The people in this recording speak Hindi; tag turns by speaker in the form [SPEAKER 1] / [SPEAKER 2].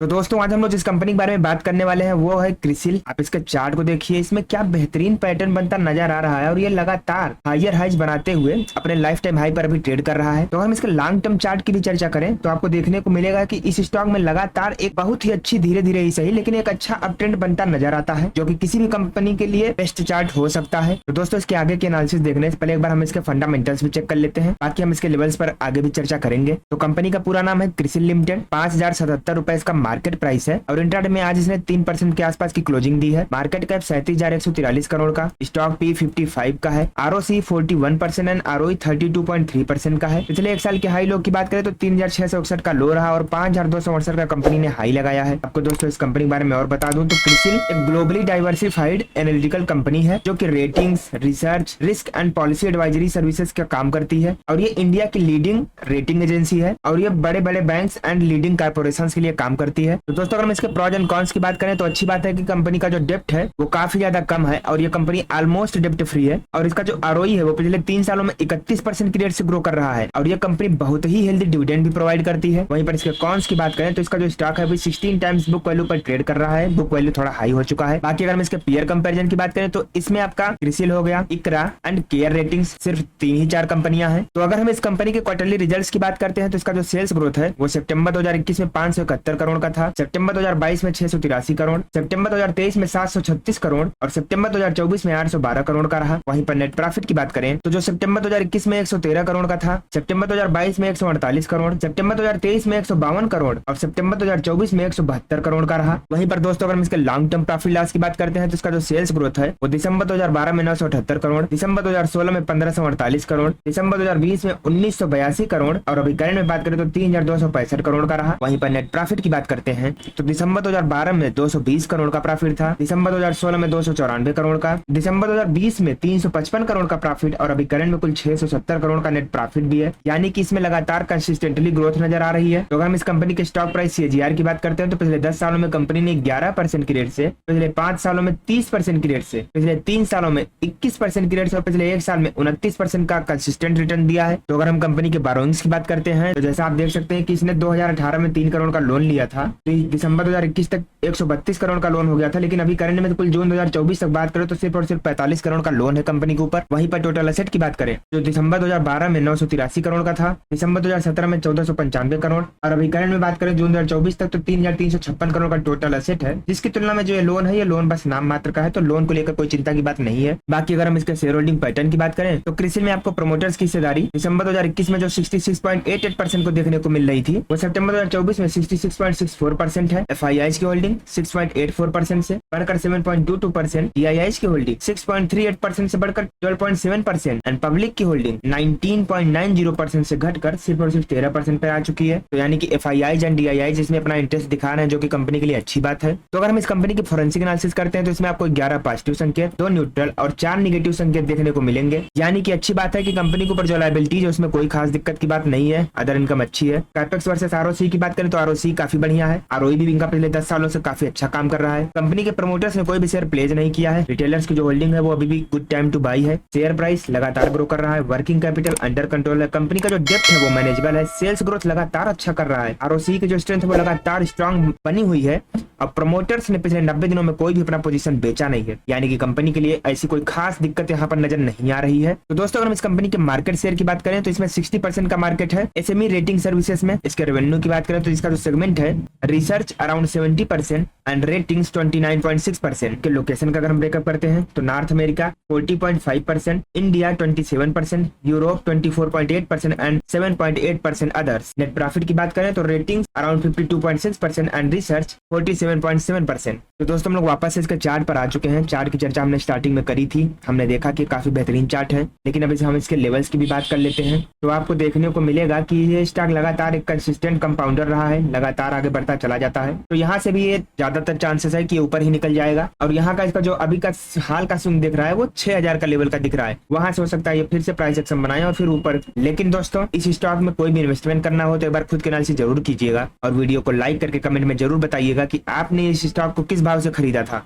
[SPEAKER 1] तो दोस्तों आज हम लोग जिस कंपनी के बारे में बात करने वाले हैं वो है क्रिसिल। आप इसके चार्ट को देखिए, इसमें क्या बेहतरीन पैटर्न बनता नजर आ रहा है और ये लगातार हायर हाइज बनाते हुए अपने लाइफ टाइम हाई पर भी ट्रेड कर रहा है। तो हम इसके लॉन्ग टर्म चार्ट की भी चर्चा करें तो आपको देखने को मिलेगा कि इस स्टॉक में लगातार एक बहुत ही अच्छी, धीरे धीरे ही सही लेकिन एक अच्छा अप ट्रेंड बनता नजर आता है, जो कि किसी भी कंपनी के लिए बेस्ट चार्ट हो सकता है। तो दोस्तों इसके आगे के एनालिसिस देखने से पहले एक बार हम इसके फंडामेंटल्स भी चेक कर लेते हैं, बाकी हम इसके लेवल्स पर आगे भी चर्चा करेंगे। तो कंपनी का पूरा नाम है क्रिसिल लिमिटेड। 5077 रुपए इसका मार्केट प्राइस है और इंट्राडे में आज इसने 3% के आसपास की क्लोजिंग दी है। मार्केट कैप 37,143 करोड़ का, स्टॉक पी 55 का है, आरओसी 41% एंड आरओई 32.3% का है। पिछले एक साल के हाई लो की बात करें तो 3661 का लो रहा और 5268 का कंपनी ने हाई लगाया है। आपको दोस्तों इस कंपनी के बारे में और बता दूं तो क्रिसिल एक ग्लोबली डाइवर्सिफाइड एनालिटिकल कंपनी है जो कि ratings, research, risk and policy advisory services का काम करती है और ये इंडिया की लीडिंग रेटिंग एजेंसी है और ये बड़े बड़े बैंक्स एंड लीडिंग कॉर्पोरेशन के लिए काम करती है। तो दोस्तों अगर हम इसके प्रोज एंड कॉन्स की बात करें तो अच्छी बात है कि कंपनी का जो डेप्ट है वो काफी ज्यादा कम है और ये कंपनी ऑलमोस्ट डेप्ट फ्री है और इसका जो आरओई है वो पिछले 3 सालों में 31% की रेट से ग्रो कर रहा है और ये कंपनी बहुत ही हेल्दी डिविडेंड भी प्रोवाइड करती है। वहीं पर इसके कॉन्स की बात करें तो इसका जो स्टॉक है वो 16 टाइम्स बुक वैल्यू पर ट्रेड कर रहा है। बुक वैल्यू थोड़ा हाई हो चुका है। बाकी अगर हम इसके पीयर कंपैरिजन की बात करें तो इसमें आपका क्रिसिल हो गया, इकरा एंड केयर रेटिंग्स सिर्फ 3 ही 4 कंपनियां हैं। तो अगर हम इस कंपनी के क्वार्टरली रिजल्ट्स की बात करते हैं तो इसका जो सेल्स ग्रोथ है वो सितंबर 2021 में 571 करोड़ का था, सितंबर 2022 में 683 करोड़, सितंबर 2023 में 736 करोड़ और सितंबर 2024 में 812 करोड़ का रहा। वहीं पर नेट प्रॉफिट की बात करें तो जो सितंबर 2021 में 113 करोड़ का था, सितंबर 2022 में 148 करोड़, सितंबर 2023 में 152 करोड़ और सितंबर 2024 में 172 करोड़ का रहा। वहीं पर दोस्तों अगर हम इसके लॉन्ग टर्म प्रॉफिट लॉस की बात करते हैं तो इसका जो सेल्स ग्रोथ है वो दिसंबर 2012 में 978 करोड़, दिसंबर 2016 में 1548 करोड़, दिसंबर 2020 में 1982 करोड़ और अभी करंट में बात करें तो 3265 करोड़ का रहा। वहीं पर नेट प्रॉफिट की बात करते हैं तो दिसंबर 2012 में 220 करोड़ का प्रॉफिट था, दिसंबर 2016 में 294 करोड़ का, दिसंबर 2020 में 355 करोड़ का प्रॉफिट और अभी करंट में कुल 670 करोड़ का नेट प्रॉफिट भी है, यानी कि इसमें लगातार कंसिस्टेंटली ग्रोथ नजर आ रही है। तो अगर हम इस कंपनी के स्टॉक प्राइस CAGR की बात करते हैं तो पिछले 10 सालों में कंपनी ने 11% की रेट से, पिछले 5 सालों में 30% की रेट से, पिछले 3 सालों में 21% की रेट से और पिछले 1 साल में 29% का कंसिस्टेंट रिटर्न दिया है। तो अगर हम कंपनी के बोरोइंग्स की बात करते हैं तो जैसा आप देख सकते हैं कि इसने 2018 में 3 करोड़ का लोन लिया था, तो दिसंबर 2021 तक 132 करोड़ का लोन हो गया था, लेकिन अभी करंट में तो कुल जून 2024 तक बात करें तो सिर्फ और सिर्फ 45 करोड़ का लोन है कंपनी के ऊपर। वहीं पर टोटल एसेट की बात करें तो दिसंबर 2012 में 983 करोड़ का था, दिसंबर 2017 में 1495 करोड़ और अभी करंट में बात करें जून 2024 तक तो 3356 करोड़ का टोटल एसेट है, जिसकी तुलना में जो ये लोन है ये लोन बस नाम मात्र का है, तो लोन को लेकर कोई चिंता की बात नहीं है। बाकी अगर हम इसके शेयर होल्डिंग पैटर्न की बात करें तो क्रिसिल में आपको प्रोमोटर्स की हिस्सेदारी दिसंबर 2021 में जो 66.88% को देखने को मिल रही थी वो सितंबर 2024 में 66.64% है। FIIs की होल्डिंग 6.84% से बढ़कर 7.22%, DIIs की होल्डिंग 6.38% से बढ़कर 12.7% एंड पब्लिक की होल्डिंग 19.90% से घटकर सिर्फ और सिर्फ 13% पर आ चुकी है। तो यानी कि FIIs एंड DIIs इसमें अपना इंटरेस्ट दिखा रहे हैं, जो कि कंपनी के लिए अच्छी बात है। तो अगर हम इस कंपनी की फोरेंसिक एनालिसिस करते हैं तो इसमें आपको 11 पॉजिटिव संकेत, 2 न्यूट्रल और 4 नेगेटिव संकेत देखने को मिलेंगे, यानी कि अच्छी बात है कि कंपनी के ऊपर जो लायबिलिटी है उसमें कोई खास दिक्कत की बात नहीं है। अदर इनकम अच्छी है। कैपेक्स वर्सेस आरओसी की बात करें तो आरओसी काफी बढ़िया है, आरओई भी इनका पिछले 10 सालों से काफी अच्छा काम कर रहा है। कंपनी के प्रमोटर्स ने कोई भी शेयर प्लेज नहीं किया है। रिटेलर्स की जो होल्डिंग है वो अभी भी गुड टाइम टू बाई है। शेयर प्राइस लगातार ग्रो कर रहा है, वर्किंग कैपिटल अंडर कंट्रोल है, कंपनी का जो डेप्थ है वो मैनेजेबल है, सेल्स ग्रोथ लगातार अच्छा कर रहा है, आरओसी की जो स्ट्रेंथ है वो लगातार स्ट्रांग बनी हुई है और प्रमोटर्स ने पिछले 90 दिनों में कोई भी अपना पोजीशन बेचा नहीं है, यानी कि कंपनी के लिए ऐसी कोई खास दिक्कत यहाँ पर नजर नहीं आ रही है। तो दोस्तों अगर हम इस कंपनी के मार्केट शेयर की बात करें तो इसमें 60% का मार्केट है SME रेटिंग सर्विसेज में। इसके रेवेन्यू की बात करें तो इसका जो सेगमेंट है रिसर्च अराउंड 70% एंड रेटिंग्स 29.6%। के लोकेशन का अगर हम ब्रेकअप करते हैं तो north America 40.5%, India 27%, Europe 24.8% and 7.8% others. Net profit की बात करें तो रेटिंग्स अराउंड 52.6% एंड रिसर्च 47.7%। तो दोस्तों हम लोग वापस से इसके चार्ट पर आ चुके हैं। चार्ट की चर्चा हमने स्टार्टिंग में करी थी, हमने देखा कि काफी बेहतरीन चार्ट है, लेकिन अभी हम इसके लेवल्स की भी बात कर लेते हैं तो आपको देखने को मिलेगा कि ये स्टॉक लगातार एक कंसिस्टेंट कंपाउंडर रहा है, लगातार आगे बढ़ता चला जाता है। तो यहाँ से भी ये ज्यादातर चांसेस है कि ऊपर ही निकल जाएगा और यहाँ का इसका जो अभी का हाल का स्विंग दिख रहा है वो 6000 का लेवल का दिख रहा है, वहां से हो सकता है ये फिर से प्राइस एक्शन बनाए और फिर ऊपर। लेकिन दोस्तों इस स्टॉक में कोई भी इन्वेस्टमेंट करना हो तो एक बार खुद के एनालिसिस जरूर कीजिएगा और वीडियो को लाइक करके कमेंट में जरूर बताइएगा कि आपने इस स्टॉक को किस भाव से खरीदा था।